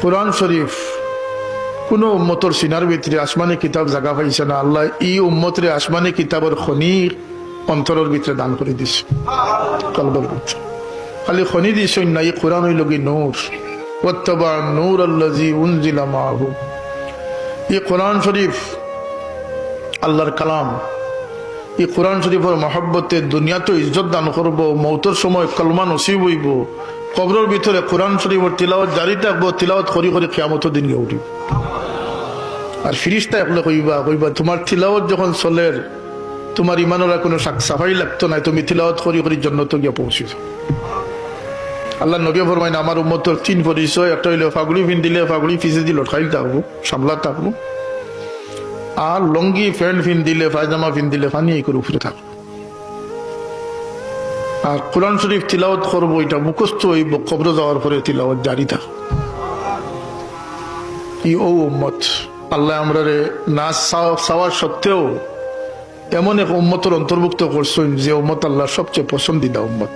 কুরআন শরীফ কোন উম্মতর সিনার ভিতরে আসমানি কিতাব জায়গা পাইছে না, আল্লাহ ই উম্মতরে আসমানি কিতাবের খনি অন্তরের ভিতরে দান করে দিছে। কলবের ভিতরে খালি খনি দিছে না, এই কোরআন হইল কি নূর, ওয়াত্তাবা নূর আল্লাযী উনজিলা মাহু। এই কোরআন শরীফ আল্লাহর কালাম। এই কোরআন শরীফের মহব্বতে দুনিয়াতে ইজ্জত দান করবো, মৌতের সময় কলমা নসিব হইব, কবরের ভিতরে কোরআন শরীফের তিলাওয়াত জারি থাকবো, তিলাওয়াত করি করি কিয়ামতের দিন গিয়ে উঠিব। আর ফিরিস্তা একলে কইবা তোমার তিলাওয়াত যখন চলের, তোমার ইমানের কোনো সাফাই লাগতো না, তুমি তিলাওয়াত করি করি জন্নত গিয়ে পৌঁছিস। আল্লাহ নবী ফরমাইন আমার উম্মতের তিন পরিচয়, একটা হইলে ফাগুড়ি ফিন দিলে ফাগুড়ি ফিসে দিল খাইল থাকবো, সামলা থাকবো, আর লঙ্গি প্যান্ট ফিন দিলে পায়জামা ফিন দিলে ফানি এই করে উপরে থাকবো। আর কোরআন শরীফ তিলাওয়াত করবো, এটা মুখস্থ হইব, কবর যাওয়ার পরে তিলাওয়াত জারি থাকবো। ই ও উম্মত আল্লাহ আমরা না চাওয়ার সত্ত্বেও এমন এক উম্মতের অন্তর্ভুক্ত করছেন যে উম্মত আল্লাহ সবচেয়ে পছন্দিদা উম্মত।